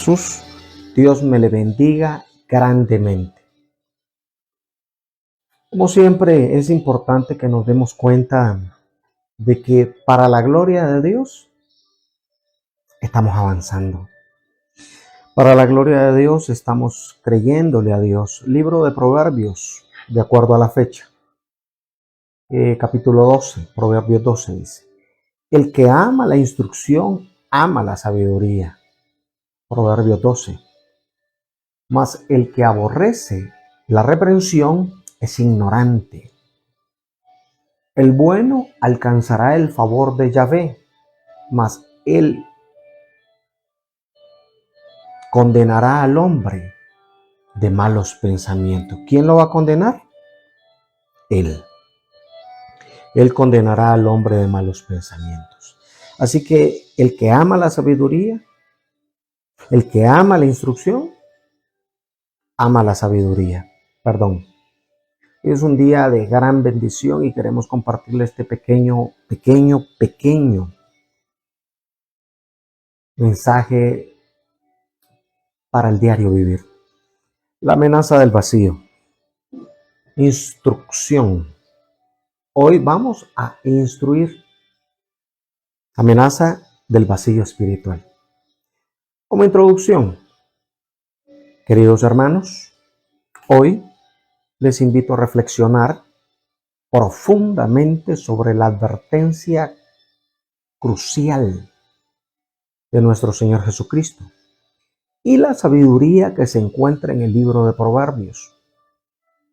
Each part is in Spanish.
Jesús, Dios me le bendiga grandemente. Como siempre, es importante que nos demos cuenta de que para la gloria de Dios estamos avanzando. Para la gloria de Dios estamos creyéndole a Dios. Libro de Proverbios, de acuerdo a la fecha. Capítulo 12, Proverbios 12 dice: el que ama la instrucción, ama la sabiduría. Proverbios 12. Mas el que aborrece la reprensión es ignorante. El bueno alcanzará el favor de Yahvé, mas él condenará al hombre de malos pensamientos. ¿Quién lo va a condenar? Él. Él condenará al hombre de malos pensamientos. Así que el que ama la sabiduría, el que ama la instrucción, ama la sabiduría. Perdón. Es un día de gran bendición y queremos compartirle este pequeño mensaje para el diario vivir. La amenaza del vacío. Instrucción. Hoy vamos a instruir. Amenaza del vacío espiritual. Como introducción, queridos hermanos, hoy les invito a reflexionar profundamente sobre la advertencia crucial de nuestro Señor Jesucristo y la sabiduría que se encuentra en el libro de Proverbios.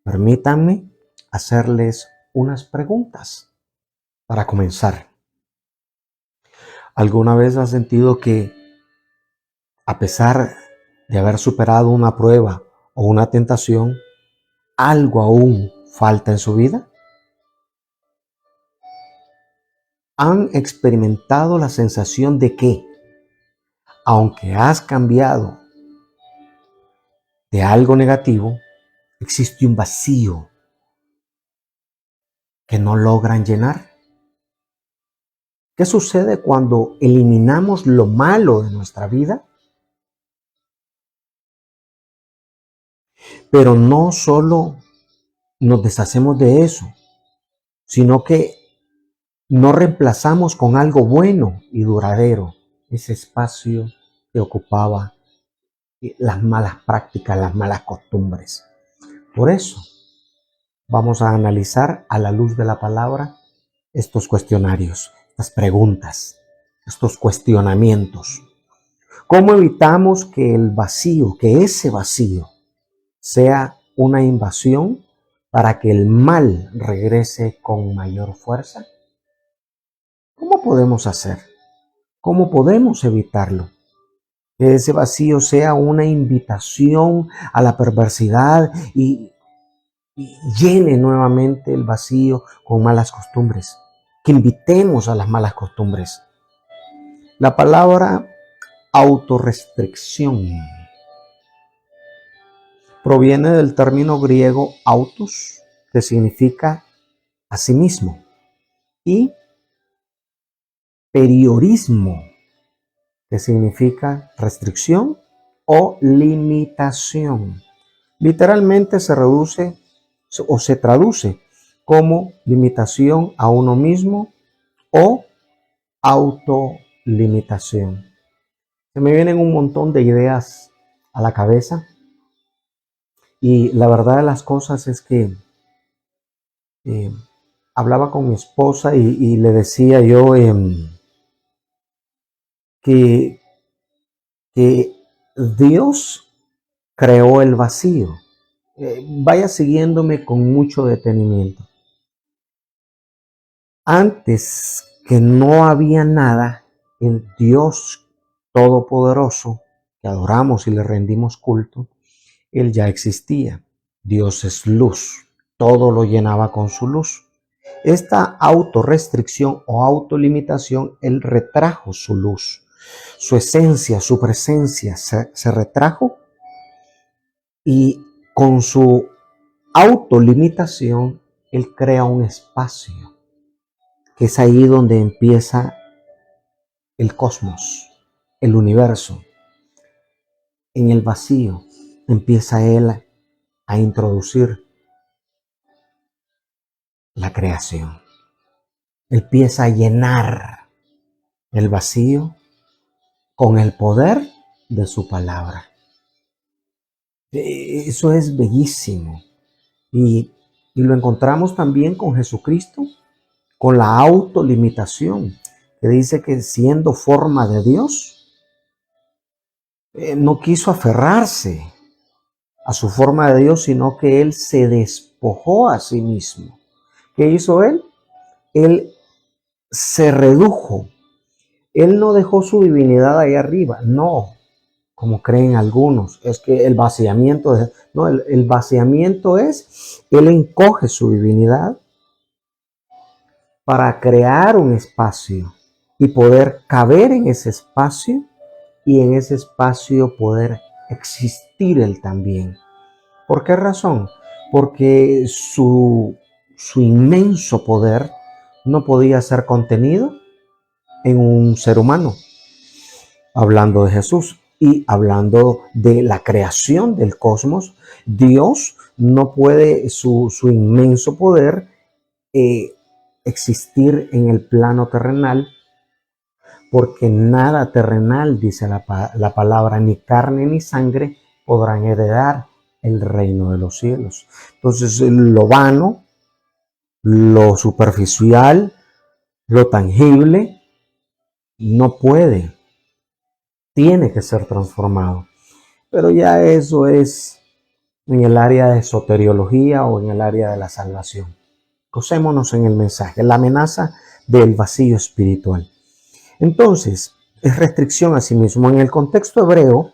Permítanme hacerles unas preguntas para comenzar. ¿Alguna vez has sentido que, a pesar de haber superado una prueba o una tentación, algo aún falta en su vida? ¿Han experimentado la sensación de que, aunque has cambiado de algo negativo, existe un vacío que no logran llenar? ¿Qué sucede cuando eliminamos lo malo de nuestra vida? Pero no solo nos deshacemos de eso, sino que no reemplazamos con algo bueno y duradero ese espacio que ocupaba las malas prácticas, las malas costumbres. Por eso vamos a analizar a la luz de la palabra estos cuestionarios, estas preguntas, estos cuestionamientos. ¿Cómo evitamos que ese vacío sea una invasión para que el mal regrese con mayor fuerza? ¿Cómo podemos hacer? ¿Cómo podemos evitarlo? Que ese vacío sea una invitación a la perversidad y llene nuevamente el vacío con malas costumbres. Que invitemos a las malas costumbres. La palabra autorrestricción proviene del término griego autos, que significa a sí mismo, y periorismo, que significa restricción o limitación. Literalmente se reduce o se traduce como limitación a uno mismo o autolimitación. Se me vienen un montón de ideas a la cabeza y la verdad de las cosas es que hablaba con mi esposa y le decía yo que Dios creó el vacío. Vaya siguiéndome con mucho detenimiento. Antes que no había nada, el Dios Todopoderoso, que adoramos y le rendimos culto, Él ya existía. Dios es luz, todo lo llenaba con su luz. Esta autorrestricción o autolimitación, Él retrajo su luz, su esencia, su presencia se retrajo, y con su autolimitación, Él crea un espacio, que es ahí donde empieza el cosmos, el universo. en el vacío empieza Él a introducir la creación. Empieza a llenar el vacío con el poder de su palabra. Eso es bellísimo. Y lo encontramos también con Jesucristo, con la autolimitación, que dice que siendo forma de Dios, no quiso aferrarse a su forma de Dios, sino que Él se despojó a sí mismo. ¿Qué hizo Él? Él se redujo. Él no dejó su divinidad ahí arriba, no, como creen algunos, es que el vaciamiento, no, el vaciamiento es, Él encoge su divinidad para crear un espacio y poder caber en ese espacio y en ese espacio poder existir Él también. ¿Por qué razón? Porque su inmenso poder no podía ser contenido en un ser humano, hablando de Jesús y hablando de la creación del cosmos. Dios no puede, su inmenso poder, existir en el plano terrenal, porque nada terrenal, dice la palabra, ni carne ni sangre podrán heredar el reino de los cielos. Entonces, lo vano, lo superficial, lo tangible, no puede, tiene que ser transformado. Pero ya eso es en el área de soteriología o en el área de la salvación. Gocémonos en el mensaje, la amenaza del vacío espiritual. Entonces, es restricción a sí mismo. En el contexto hebreo,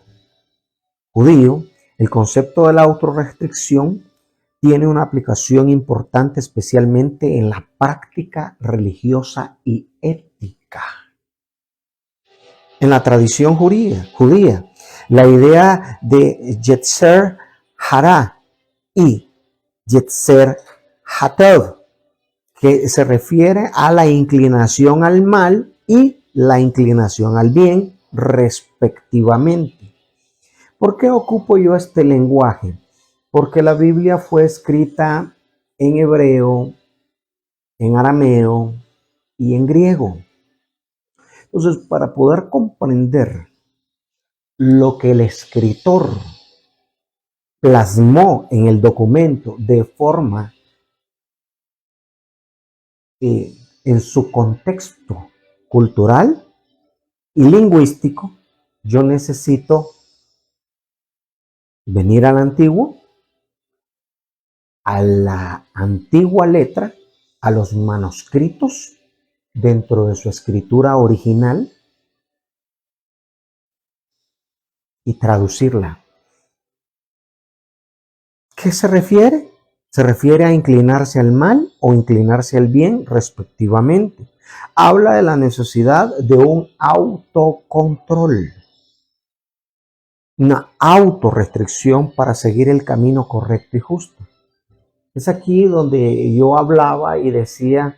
judío, el concepto de la autorrestricción tiene una aplicación importante, especialmente en la práctica religiosa y ética. En la tradición judía, la idea de Yetzer Hara y Yetzer Hatov, que se refiere a la inclinación al mal y la inclinación al bien, respectivamente. ¿Por qué ocupo yo este lenguaje? Porque la Biblia fue escrita en hebreo, en arameo y en griego. Entonces, para poder comprender lo que el escritor plasmó en el documento de forma en su contexto cultural y lingüístico, yo necesito venir al antiguo, a la antigua letra, a los manuscritos dentro de su escritura original y traducirla. ¿Qué se refiere? Se refiere a inclinarse al mal o inclinarse al bien, respectivamente. Habla de la necesidad de un autocontrol, una autorrestricción para seguir el camino correcto y justo. Es aquí donde yo hablaba y decía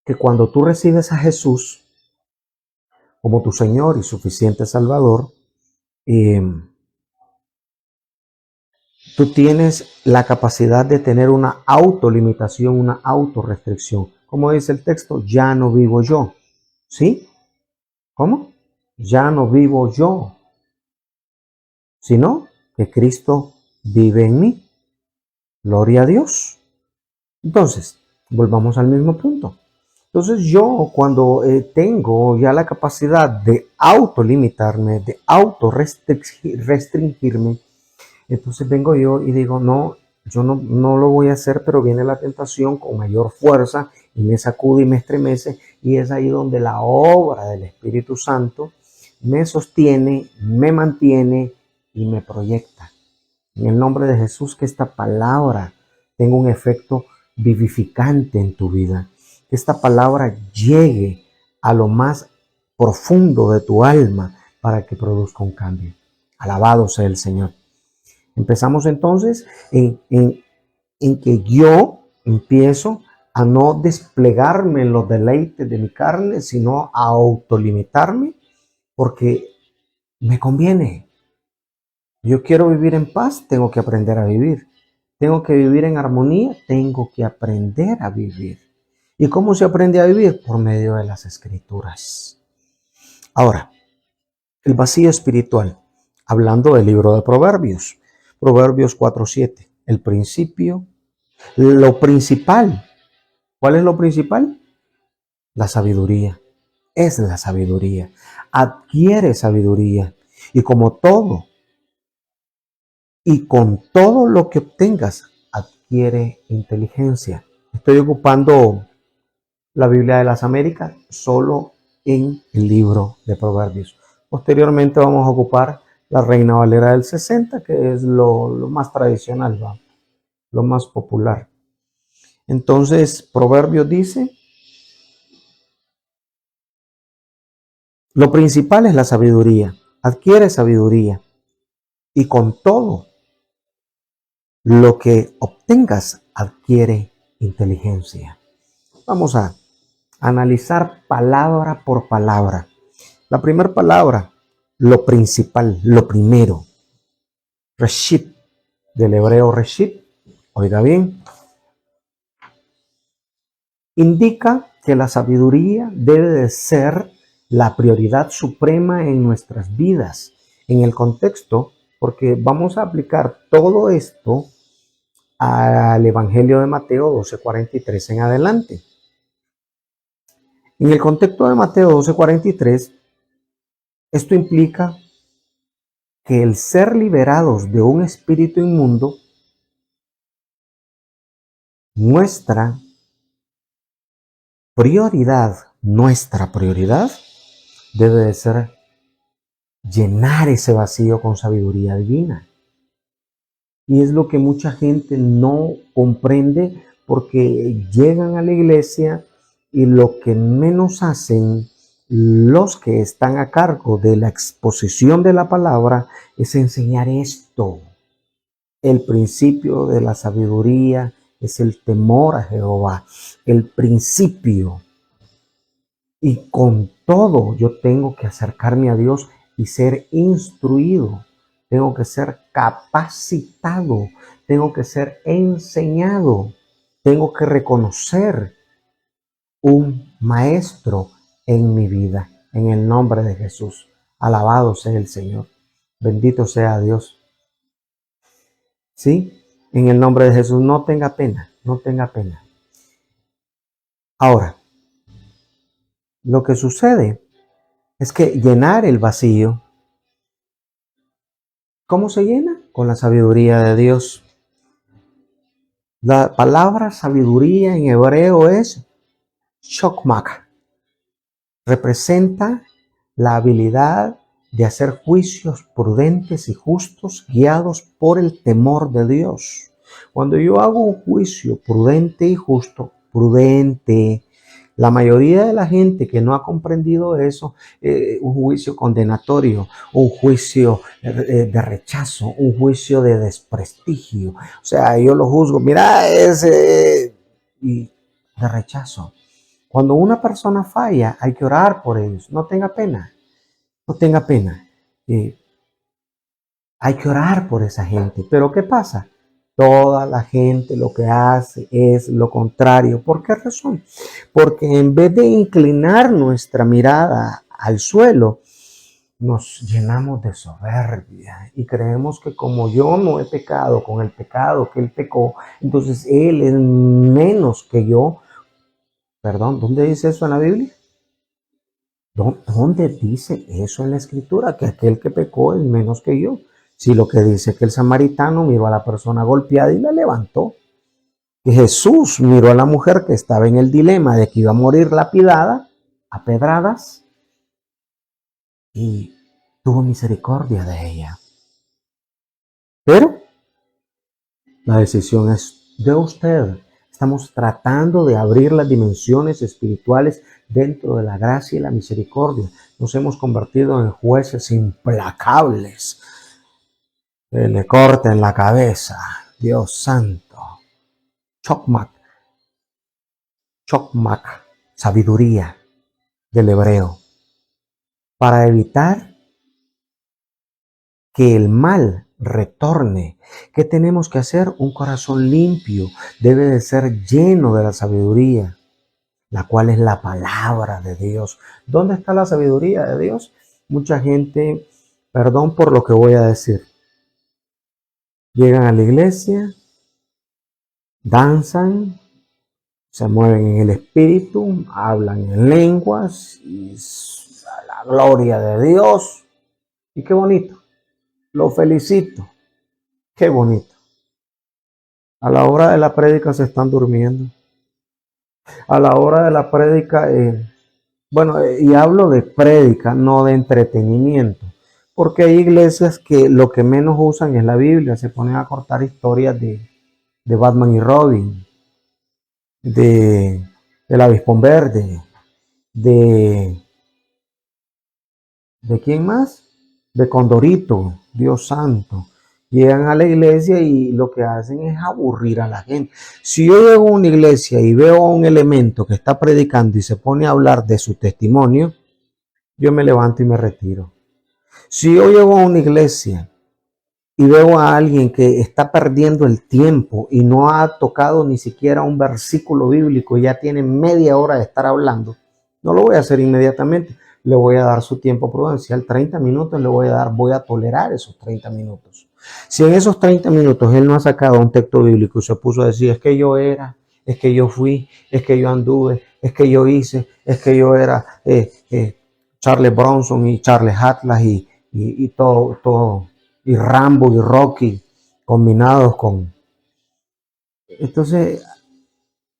que cuando tú recibes a Jesús como tu Señor y suficiente Salvador, tú tienes la capacidad de tener una autolimitación, una autorrestricción. Como dice el texto, ya no vivo yo. ¿Sí? ¿Cómo? Ya no vivo yo, sino que Cristo vive en mí. Gloria a Dios. Entonces, volvamos al mismo punto. Entonces yo cuando tengo ya la capacidad de autolimitarme, de autorrestringirme, entonces vengo yo y digo, no, yo no lo voy a hacer, pero viene la tentación con mayor fuerza y me sacude y me estremece, y es ahí donde la obra del Espíritu Santo me sostiene, me mantiene y me proyecta. En el nombre de Jesús, que esta palabra tenga un efecto vivificante en tu vida. Que esta palabra llegue a lo más profundo de tu alma para que produzca un cambio. Alabado sea el Señor. Empezamos entonces en que yo empiezo a no desplegarme en los deleites de mi carne, sino a autolimitarme porque me conviene. Yo quiero vivir en paz, tengo que aprender a vivir. Tengo que vivir en armonía, tengo que aprender a vivir. ¿Y cómo se aprende a vivir? Por medio de las escrituras. Ahora, el vacío espiritual, hablando del libro de Proverbios, Proverbios 4:7, el principio, lo principal. ¿Cuál es lo principal? La sabiduría. Es la sabiduría. Adquiere sabiduría. Y como todo, y con todo lo que obtengas, adquiere inteligencia. Estoy ocupando la Biblia de las Américas solo en el libro de Proverbios. Posteriormente vamos a ocupar la Reina Valera del 60, que es lo más tradicional, ¿va? Lo más popular. Entonces, Proverbios dice, lo principal es la sabiduría, adquiere sabiduría y con todo lo que obtengas adquiere inteligencia. Vamos a analizar palabra por palabra. La primera palabra, lo principal, lo primero. Reshit, del hebreo reshit, oiga bien, indica que la sabiduría debe de ser la prioridad suprema en nuestras vidas. En el contexto, porque vamos a aplicar todo esto al Evangelio de Mateo 12:43 en adelante. En el contexto de Mateo 12:43, esto implica que el ser liberados de un espíritu inmundo muestra prioridad, nuestra prioridad debe de ser llenar ese vacío con sabiduría divina. Y es lo que mucha gente no comprende porque llegan a la iglesia y lo que menos hacen los que están a cargo de la exposición de la palabra es enseñar esto. El principio de la sabiduría es el temor a Jehová, el principio. Y con todo yo tengo que acercarme a Dios y ser instruido. Tengo que ser capacitado. Tengo que ser enseñado. Tengo que reconocer un maestro en mi vida. En el nombre de Jesús. Alabado sea el Señor. Bendito sea Dios. ¿Sí? En el nombre de Jesús. No tenga pena. No tenga pena. Ahora, lo que sucede es que llenar el vacío, ¿cómo se llena? Con la sabiduría de Dios. La palabra sabiduría en hebreo es shokmak. Representa la habilidad de hacer juicios prudentes y justos guiados por el temor de Dios. Cuando yo hago un juicio prudente y justo, prudente, la mayoría de la gente que no ha comprendido eso, un juicio condenatorio, un juicio de rechazo, un juicio de desprestigio. O sea, yo lo juzgo, mira, ese, y de rechazo. Cuando una persona falla, hay que orar por ellos. No tenga pena, no tenga pena. Hay que orar por esa gente. Pero ¿qué pasa? Toda la gente lo que hace es lo contrario. ¿Por qué razón? Porque en vez de inclinar nuestra mirada al suelo, nos llenamos de soberbia y creemos que como yo no he pecado con el pecado que él pecó, entonces él es menos que yo. Perdón, ¿dónde dice eso en la Biblia? ¿Dónde dice eso en la Escritura? Que aquel que pecó es menos que yo. Si lo que dice que el samaritano miró a la persona golpeada y la levantó. Que Jesús miró a la mujer que estaba en el dilema de que iba a morir lapidada a pedradas y tuvo misericordia de ella. Pero la decisión es de usted. Estamos tratando de abrir las dimensiones espirituales dentro de la gracia y la misericordia. Nos hemos convertido en jueces implacables. Que le corten la cabeza. Dios santo. Chokmak. Chokmak. Sabiduría del hebreo. Para evitar que el mal retorne. ¿Qué tenemos que hacer? Un corazón limpio debe de ser lleno de la sabiduría, la cual es la palabra de Dios. ¿Dónde está la sabiduría de Dios? Mucha gente, perdón por lo que voy a decir, llegan a la iglesia, danzan, se mueven en el espíritu, hablan en lenguas, y la gloria de Dios. Y qué bonito, lo felicito, qué bonito. A la hora de la prédica se están durmiendo. A la hora de la prédica, y hablo de prédica, no de entretenimiento, porque hay iglesias que lo que menos usan es la Biblia, se ponen a cortar historias de Batman y Robin, de, del Avispón Verde, de, ¿de quién más? De Condorito, Dios santo. Llegan a la iglesia y lo que hacen es aburrir a la gente. Si yo llego a una iglesia y veo a un elemento que está predicando y se pone a hablar de su testimonio, yo me levanto y me retiro. Si yo llego a una iglesia y veo a alguien que está perdiendo el tiempo y no ha tocado ni siquiera un versículo bíblico y ya tiene media hora de estar hablando, no lo voy a hacer inmediatamente. Le voy a dar su tiempo prudencial, 30 minutos le voy a dar, voy a tolerar esos 30 minutos. Si en esos 30 minutos él no ha sacado un texto bíblico y se puso a decir, es que yo era, es que yo fui, es que yo anduve, es que yo hice, es que yo era Charles Bronson y Charles Atlas y todo, y Rambo y Rocky combinados con... Entonces,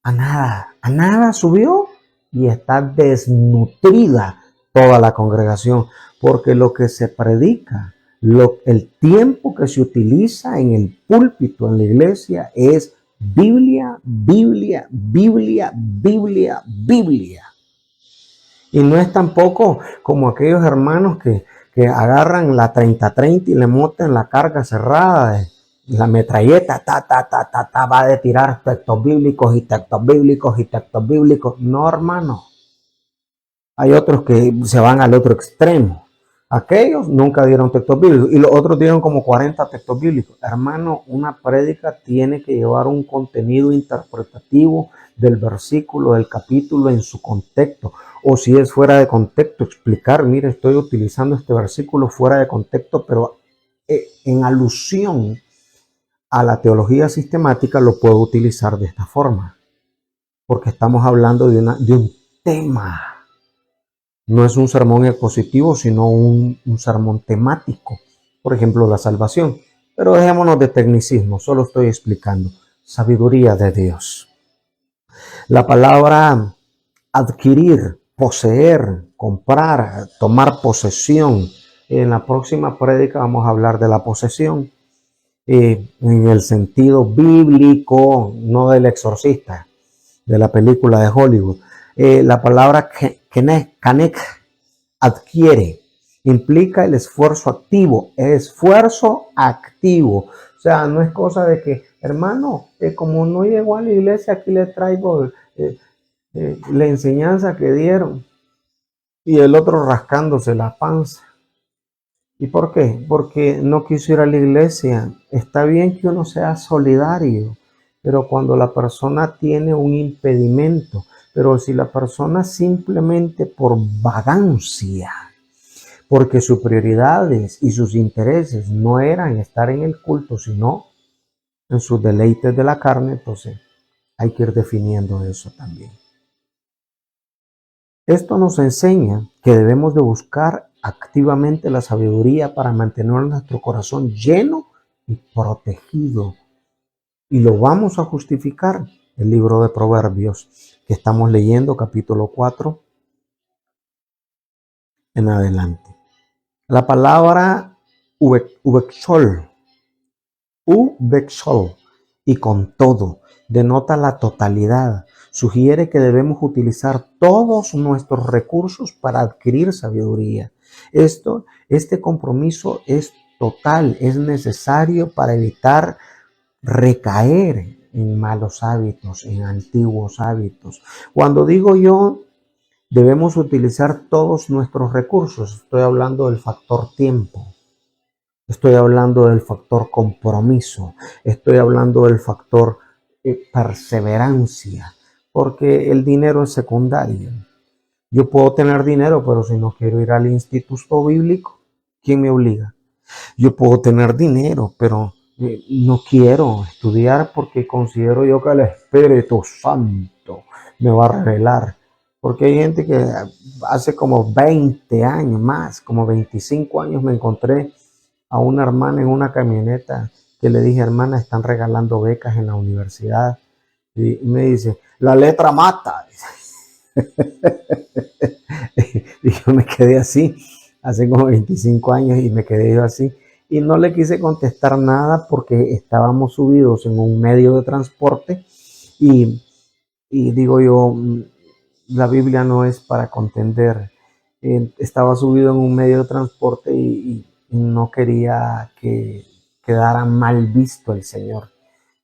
a nada subió y está desnutrida toda la congregación, porque lo que se predica, el tiempo que se utiliza en el púlpito, en la iglesia, es Biblia, Biblia, Biblia, Biblia, Biblia. Y no es tampoco como aquellos hermanos que agarran la 30-30 y le montan la carga cerrada, la metralleta, va de tirar textos bíblicos y textos bíblicos y textos bíblicos. No, hermano. Hay otros que se van al otro extremo. Aquellos nunca dieron textos bíblicos y los otros dieron como 40 textos bíblicos. Hermano, una prédica tiene que llevar un contenido interpretativo del versículo, del capítulo en su contexto. O si es fuera de contexto, explicar, mire, estoy utilizando este versículo fuera de contexto, pero en alusión a la teología sistemática lo puedo utilizar de esta forma. Porque estamos hablando de un tema. No es un sermón expositivo, sino un sermón temático. Por ejemplo, la salvación. Pero dejémonos de tecnicismo, solo estoy explicando. Sabiduría de Dios. La palabra adquirir, poseer, comprar, tomar posesión. En la próxima prédica vamos a hablar de la posesión. En el sentido bíblico, no del exorcista, de la película de Hollywood. La palabra kanek, adquiere, implica el esfuerzo activo, O sea, no es cosa de que, hermano, como no llegó a la iglesia, aquí le traigo la enseñanza que dieron. Y el otro rascándose la panza. ¿Y por qué? Porque no quiso ir a la iglesia. Está bien que uno sea solidario, pero cuando la persona tiene un impedimento, pero si la persona simplemente por vagancia, porque sus prioridades y sus intereses no eran estar en el culto, sino en sus deleites de la carne, entonces hay que ir definiendo eso también. Esto nos enseña que debemos de buscar activamente la sabiduría para mantener nuestro corazón lleno y protegido. Y lo vamos a justificar. El libro de Proverbios que estamos leyendo, capítulo 4 en adelante. La palabra ubekshol, y con todo, denota la totalidad. Sugiere que debemos utilizar todos nuestros recursos para adquirir sabiduría. Este compromiso es total, es necesario para evitar recaer en malos hábitos, en antiguos hábitos. Cuando digo yo, debemos utilizar todos nuestros recursos, estoy hablando del factor tiempo. Estoy hablando del factor compromiso. Estoy hablando del factor perseverancia. Porque el dinero es secundario. Yo puedo tener dinero, pero si no quiero ir al instituto bíblico, ¿quién me obliga? Yo puedo tener dinero, pero no quiero estudiar porque considero yo que el Espíritu Santo me va a revelar. Porque hay gente que hace como 20 años más, como 25 años me encontré a una hermana en una camioneta que le dije, hermana, están regalando becas en la universidad. Y me dice, la letra mata. Y yo me quedé así, hace como 25 años y me quedé yo así. Y no le quise contestar nada porque estábamos subidos en un medio de transporte y, y digo yo, la Biblia no es para contender. Estaba subido en un medio de transporte y no quería que quedara mal visto el Señor.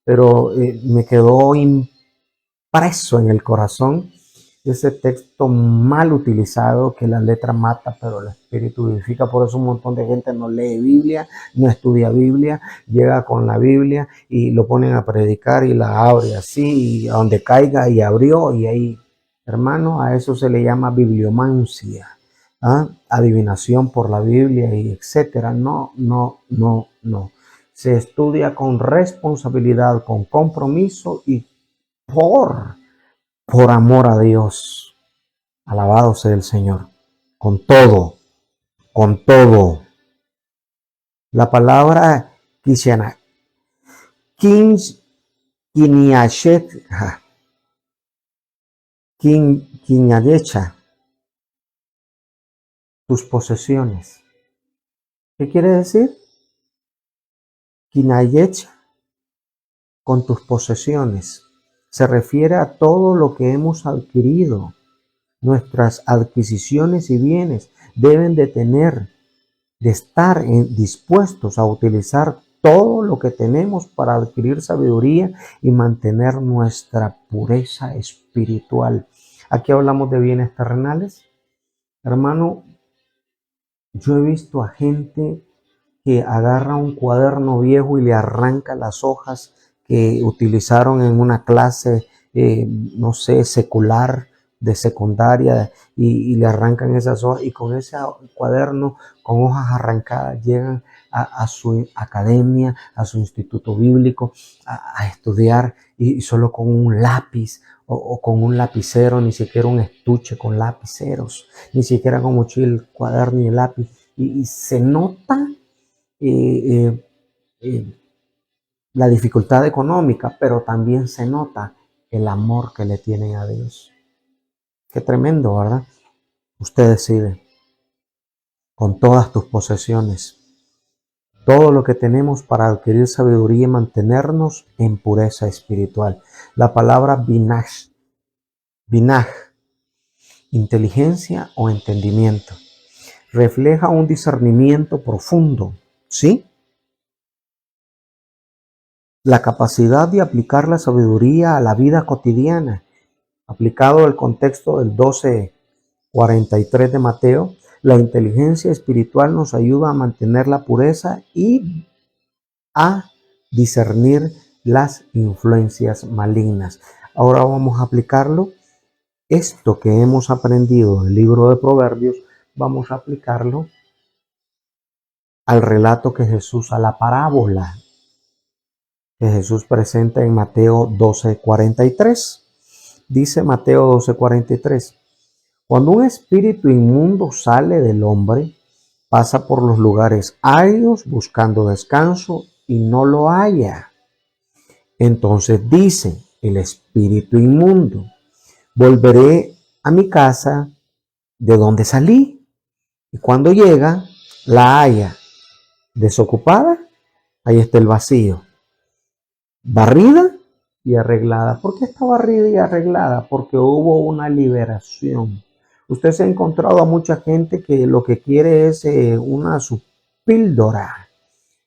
Pero me quedó impreso en el corazón ese texto mal utilizado, que la letra mata, pero el espíritu vivifica. Por eso un montón de gente no lee Biblia, no estudia Biblia, llega con la Biblia y lo ponen a predicar y la abre así, y a donde caiga y abrió, y ahí, hermano, a eso se le llama bibliomancia, ¿ah? Adivinación por la Biblia y etcétera. No, no, no, no. Se estudia con responsabilidad, con compromiso y por amor a Dios. Alabado sea el Señor. Con todo, con todo. La palabra Kishana, Kiniashet, Kinyadecha, tus posesiones. ¿Qué quiere decir? Kinayecha, con tus posesiones. Se refiere a todo lo que hemos adquirido. Nuestras adquisiciones y bienes deben de estar dispuestos a utilizar todo lo que tenemos para adquirir sabiduría y mantener nuestra pureza espiritual. Aquí hablamos de bienes terrenales. Hermano, yo he visto a gente que agarra un cuaderno viejo y le arranca las hojas que utilizaron en una clase, no sé, secular, de secundaria, y le arrancan esas hojas, y con ese cuaderno, con hojas arrancadas, llegan a su academia, a su instituto bíblico, a estudiar, y solo con un lápiz o con un lapicero, ni siquiera un estuche con lapiceros, ni siquiera con mochila, el cuaderno y el lápiz, y se nota eh, eh, la dificultad económica, pero también se nota el amor que le tienen a Dios. Qué tremendo, ¿verdad? Usted decide con todas tus posesiones, todo lo que tenemos para adquirir sabiduría y mantenernos en pureza espiritual. La palabra binaj, inteligencia o entendimiento, refleja un discernimiento profundo, ¿sí? La capacidad de aplicar la sabiduría a la vida cotidiana, aplicado al contexto del 12:43 de Mateo, la inteligencia espiritual nos ayuda a mantener la pureza y a discernir las influencias malignas. Ahora vamos a aplicarlo. Esto que hemos aprendido del libro de Proverbios, vamos a aplicarlo al relato que Jesús, a la parábola que Jesús presenta en Mateo 12:43. Dice Mateo 12:43, cuando un espíritu inmundo sale del hombre, pasa por los lugares áridos buscando descanso y no lo halla. Entonces dice el espíritu inmundo, volveré a mi casa de donde salí. Y cuando llega, la halla desocupada, ahí está el vacío, barrida y arreglada. ¿Por qué está barrida y arreglada? Porque hubo una liberación. Usted se ha encontrado a mucha gente que lo que quiere es una su píldora,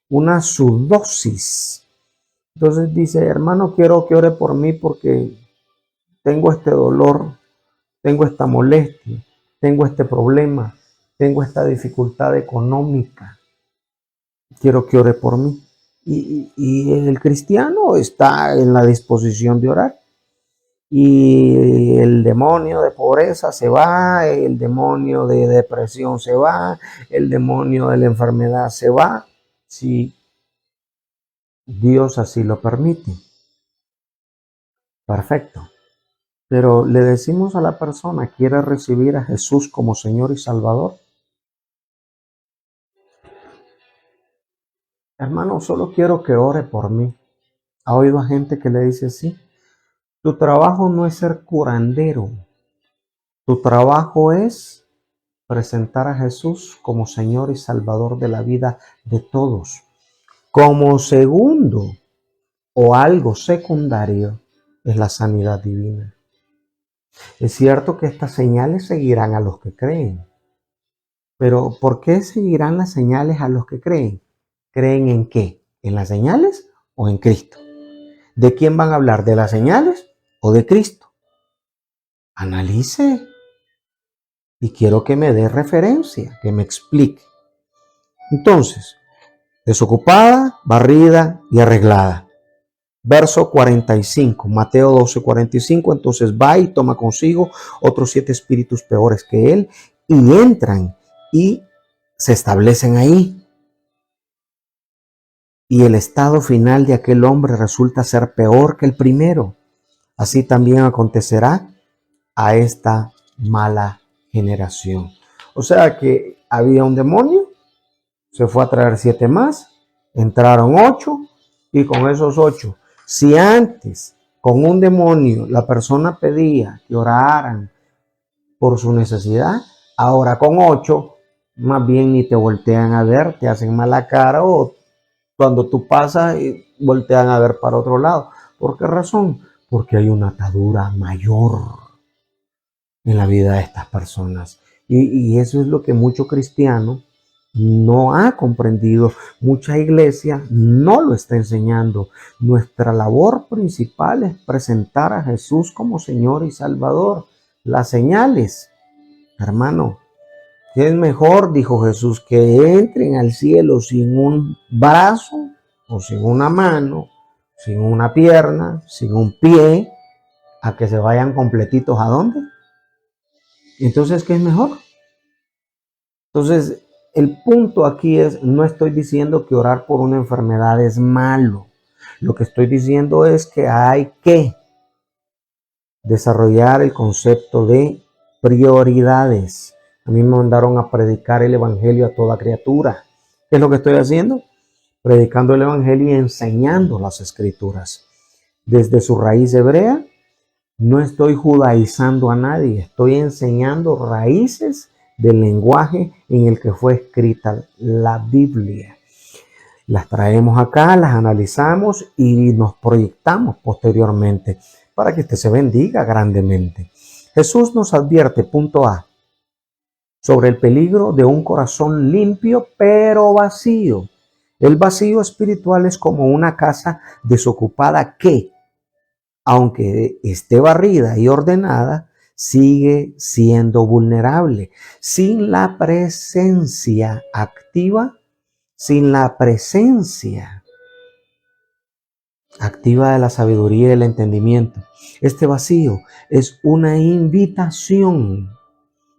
una su dosis. Entonces dice, hermano, quiero que ore por mí porque tengo este dolor, tengo esta molestia, tengo este problema, tengo esta dificultad económica. quiero que ore por mí. Y el cristiano está en la disposición de orar. Y el demonio de pobreza se va, el demonio de depresión se va, el demonio de la enfermedad se va, si Dios así lo permite. Perfecto. Pero le decimos a la persona, ¿quiere recibir a Jesús como Señor y Salvador? Hermano, solo quiero que ore por mí. ¿Ha oído a gente que le dice así? Tu trabajo no es ser curandero. Tu trabajo es presentar a Jesús como Señor y Salvador de la vida de todos. Como segundo o algo secundario es la sanidad divina. Es cierto que estas señales seguirán a los que creen. Pero ¿por qué seguirán las señales a los que creen? ¿Creen en qué? ¿En las señales o en Cristo? ¿De quién van a hablar? ¿De las señales o de Cristo? Analice. Y quiero que me dé referencia, que me explique. Entonces, desocupada, barrida y arreglada. Verso 45, Mateo 12, 45. Entonces va y toma consigo otros 7 espíritus peores que él y entran y se establecen ahí. Y el estado final de aquel hombre resulta ser peor que el primero. Así también acontecerá a esta mala generación. O sea que había un demonio, se fue a traer 7 más, entraron 8 y con esos 8, si antes con un demonio la persona pedía que oraran por su necesidad, ahora con 8 más bien ni te voltean a ver, te hacen mala cara o cuando tú pasas voltean a ver para otro lado. ¿Por qué razón? Porque hay una atadura mayor en la vida de estas personas. Y eso es lo que mucho cristiano no ha comprendido. Mucha iglesia no lo está enseñando. Nuestra labor principal es presentar a Jesús como Señor y Salvador. Las señales, hermano, ¿qué es mejor? Dijo Jesús, que entren al cielo sin un brazo o sin una mano, sin una pierna, sin un pie, a que se vayan completitos ¿a dónde? Entonces, ¿qué es mejor? Entonces, el punto aquí es, no estoy diciendo que orar por una enfermedad es malo. Lo que estoy diciendo es que hay que desarrollar el concepto de prioridades. A mí me mandaron a predicar el evangelio a toda criatura. ¿Qué es lo que estoy haciendo? Predicando el evangelio y enseñando las escrituras. Desde su raíz hebrea, no estoy judaizando a nadie, estoy enseñando raíces del lenguaje en el que fue escrita la Biblia. Las traemos acá, las analizamos y nos proyectamos posteriormente para que usted se bendiga grandemente. Jesús nos advierte, punto A, sobre el peligro de un corazón limpio pero vacío. El vacío espiritual es como una casa desocupada que, aunque esté barrida y ordenada, sigue siendo vulnerable. Sin la presencia activa, sin la presencia activa de la sabiduría y el entendimiento, este vacío es una invitación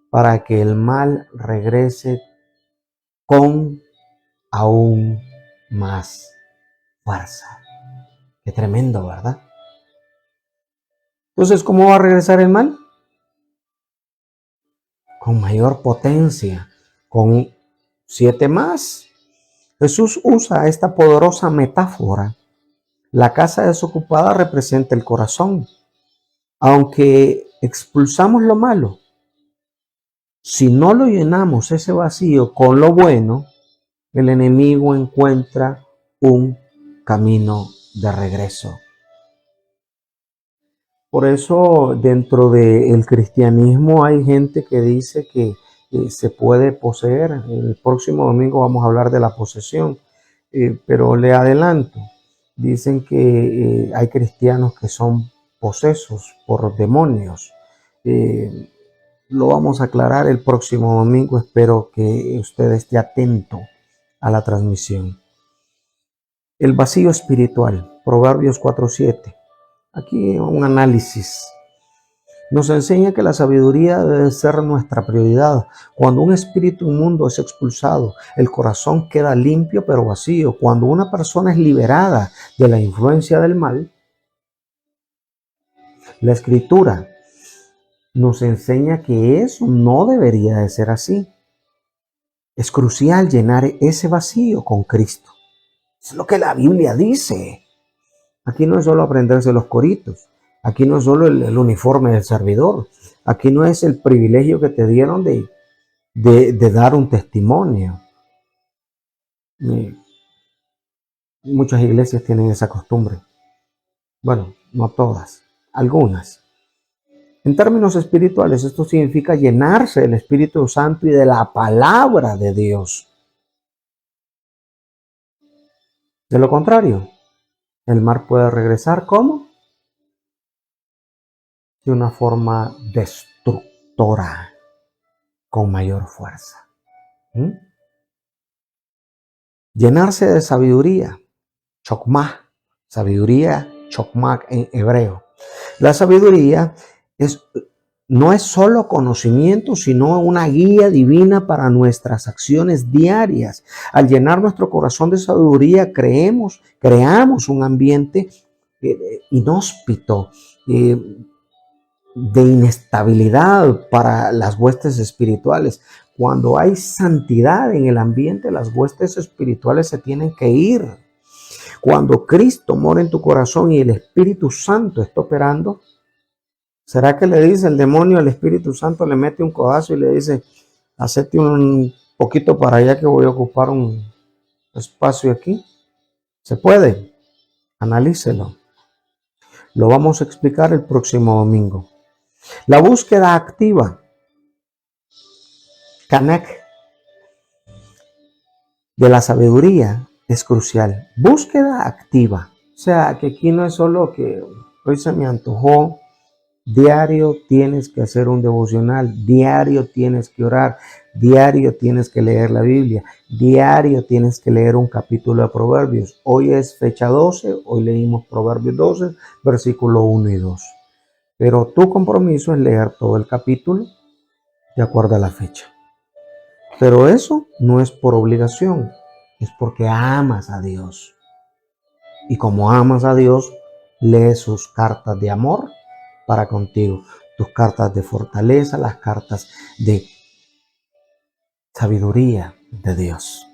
para que el mal regrese con aún más fuerza. Qué tremendo, ¿verdad? Entonces, ¿cómo va a regresar el mal? Con mayor potencia, con 7 más. Jesús usa esta poderosa metáfora. La casa desocupada representa el corazón. Aunque expulsamos lo malo, si no lo llenamos ese vacío con lo bueno, el enemigo encuentra un camino de regreso. Por eso dentro del cristianismo hay gente que dice que se puede poseer. El próximo domingo vamos a hablar de la posesión, pero le adelanto, dicen que hay cristianos que son posesos por demonios. Lo vamos a aclarar el próximo domingo, espero que usted esté atento a la transmisión. El vacío espiritual, Proverbios 4:7. Aquí un análisis. Nos enseña que la sabiduría debe ser nuestra prioridad. Cuando un espíritu inmundo es expulsado, el corazón queda limpio pero vacío. Cuando una persona es liberada de la influencia del mal, la Escritura nos enseña que eso no debería de ser así. Es crucial llenar ese vacío con Cristo. Es lo que la Biblia dice. Aquí no es solo aprenderse los coritos. Aquí no es solo el uniforme del servidor. Aquí no es el privilegio que te dieron de dar un testimonio. Muchas iglesias tienen esa costumbre. Bueno, no todas, algunas. En términos espirituales, esto significa llenarse del Espíritu Santo y de la palabra de Dios. De lo contrario, el mar puede regresar ¿cómo? De una forma destructora, con mayor fuerza. Llenarse de sabiduría, chokmah, sabiduría, chokmah en hebreo. La sabiduría no es solo conocimiento, sino una guía divina para nuestras acciones diarias. Al llenar nuestro corazón de sabiduría, creamos un ambiente inhóspito, de inestabilidad para las huestes espirituales. Cuando hay santidad en el ambiente, las huestes espirituales se tienen que ir. Cuando Cristo mora en tu corazón y el Espíritu Santo está operando, ¿será que le dice el demonio al Espíritu Santo, le mete un codazo y le dice, hacete un poquito para allá que voy a ocupar un espacio aquí? ¿Se puede? Analícelo. Lo vamos a explicar el próximo domingo. La búsqueda activa, Kanek, de la sabiduría es crucial. Búsqueda activa. O sea, que aquí no es solo que hoy se me antojó. Diario tienes que hacer un devocional. Diario tienes que orar. Diario tienes que leer la Biblia. Diario tienes que leer un capítulo de Proverbios. Hoy es fecha 12. Hoy leímos Proverbios 12, versículo 1 y 2. Pero tu compromiso es leer todo el capítulo de acuerdo a la fecha. Pero eso no es por obligación, es porque amas a Dios. Y como amas a Dios, lees sus cartas de amor para contigo, tus cartas de fortaleza, las cartas de sabiduría de Dios.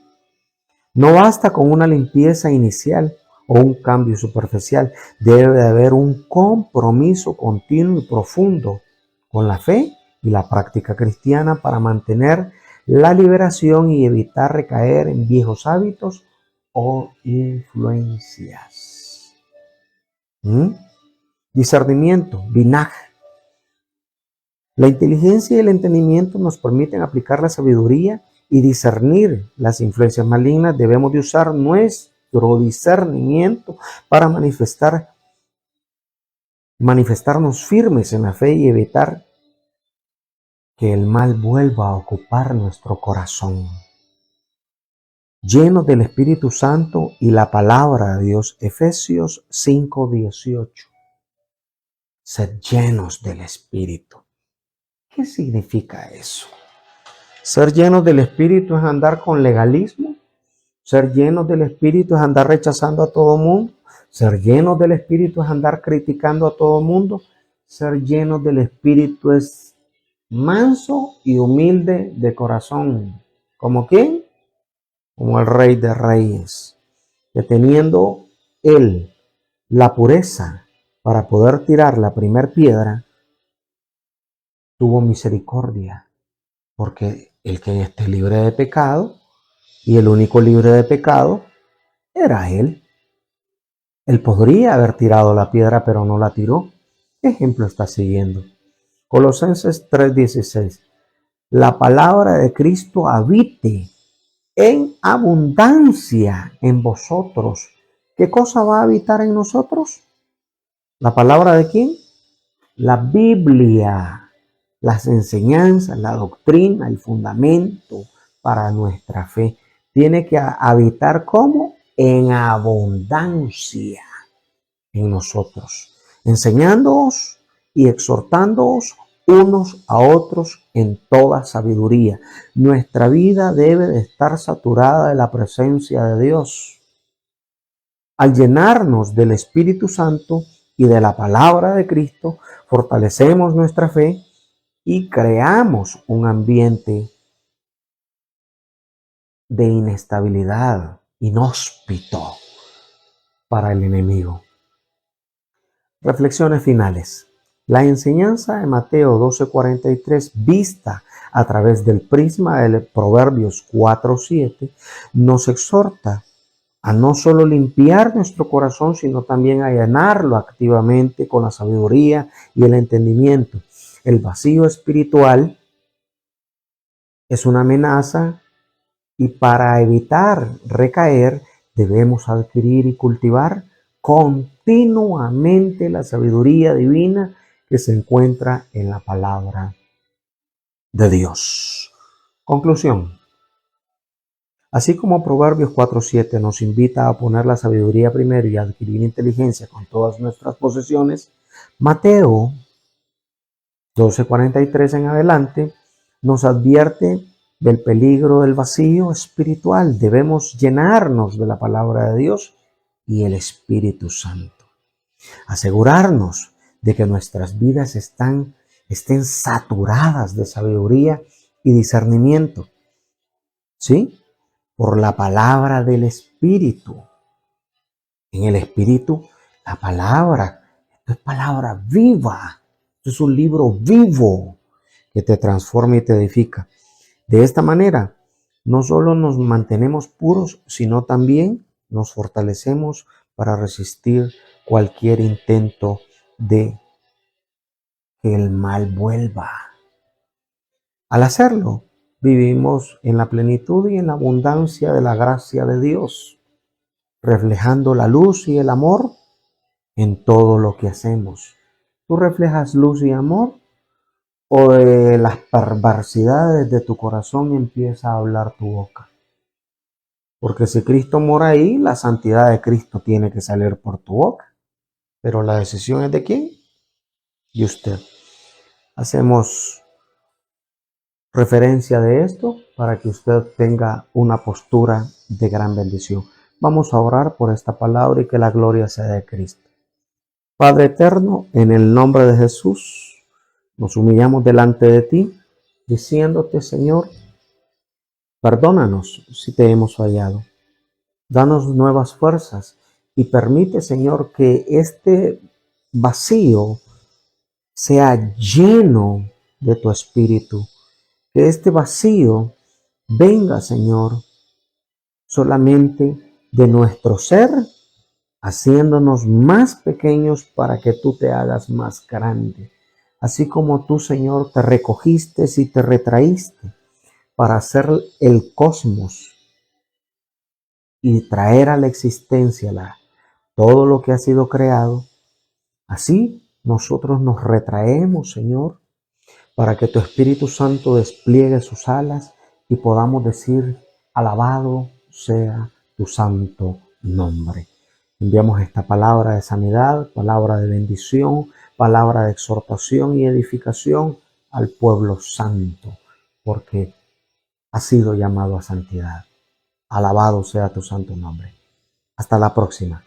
No basta con una limpieza inicial o un cambio superficial, debe de haber un compromiso continuo y profundo con la fe y la práctica cristiana para mantener la liberación y evitar recaer en viejos hábitos o influencias. Discernimiento, binaj. La inteligencia y el entendimiento nos permiten aplicar la sabiduría y discernir las influencias malignas. Debemos de usar nuestro discernimiento para manifestarnos firmes en la fe y evitar que el mal vuelva a ocupar nuestro corazón. Llenos del Espíritu Santo y la palabra de Dios. Efesios 5:18. Sed llenos del Espíritu. ¿Qué significa eso? Ser llenos del Espíritu es andar con legalismo. Ser llenos del Espíritu es andar rechazando a todo mundo. Ser llenos del Espíritu es andar criticando a todo mundo. Ser llenos del Espíritu es manso y humilde de corazón. ¿Como quién? Como el Rey de Reyes, que teniendo él la pureza para poder tirar la primer piedra, tuvo misericordia, porque el que esté libre de pecado, y el único libre de pecado, era él. Él podría haber tirado la piedra, pero no la tiró. ¿Qué ejemplo está siguiendo? Colosenses 3:16. La palabra de Cristo habite en abundancia en vosotros. ¿Qué cosa va a habitar en nosotros? ¿La palabra de quién? La Biblia, las enseñanzas, la doctrina, el fundamento para nuestra fe. Tiene que habitar ¿cómo? en abundancia en nosotros, enseñándoos y exhortándoos unos a otros en toda sabiduría. Nuestra vida debe de estar saturada de la presencia de Dios. Al llenarnos del Espíritu Santo y de la palabra de Cristo, fortalecemos nuestra fe y creamos un ambiente de inestabilidad inhóspito para el enemigo. Reflexiones finales. La enseñanza de Mateo 12:43, vista a través del prisma de Proverbios 4:7, nos exhorta a no solo limpiar nuestro corazón, sino también a llenarlo activamente con la sabiduría y el entendimiento. El vacío espiritual es una amenaza y para evitar recaer debemos adquirir y cultivar continuamente la sabiduría divina que se encuentra en la palabra de Dios. Conclusión. Así como Proverbios 4:7 nos invita a poner la sabiduría primero y a adquirir inteligencia con todas nuestras posesiones, Mateo 12:43 en adelante nos advierte del peligro del vacío espiritual. Debemos llenarnos de la palabra de Dios y el Espíritu Santo. Asegurarnos de que nuestras vidas estén saturadas de sabiduría y discernimiento. ¿Sí? Por la palabra del Espíritu. En el Espíritu, la palabra, esto es palabra viva. Esto es un libro vivo que te transforma y te edifica. De esta manera, no solo nos mantenemos puros, sino también nos fortalecemos para resistir cualquier intento de que el mal vuelva. Al hacerlo, vivimos en la plenitud y en la abundancia de la gracia de Dios, reflejando la luz y el amor en todo lo que hacemos. ¿Tú reflejas luz y amor? ¿O de las perversidades de tu corazón empieza a hablar tu boca? Porque si Cristo mora ahí, la santidad de Cristo tiene que salir por tu boca. Pero la decisión es de quién? De usted. Hacemos referencia de esto para que usted tenga una postura de gran bendición. Vamos a orar por esta palabra y que la gloria sea de Cristo. Padre eterno, en el nombre de Jesús, nos humillamos delante de ti, diciéndote, Señor, perdónanos si te hemos fallado. Danos nuevas fuerzas y permite, Señor, que este vacío sea lleno de tu Espíritu. Que este vacío venga, Señor, solamente de nuestro ser, haciéndonos más pequeños para que tú te hagas más grande. Así como tú, Señor, te recogiste y te retraíste para hacer el cosmos y traer a la existencia todo lo que ha sido creado, así nosotros nos retraemos, Señor, para que tu Espíritu Santo despliegue sus alas y podamos decir, alabado sea tu santo nombre. Enviamos esta palabra de sanidad, palabra de bendición, palabra de exhortación y edificación al pueblo santo, porque ha sido llamado a santidad. Alabado sea tu santo nombre. Hasta la próxima.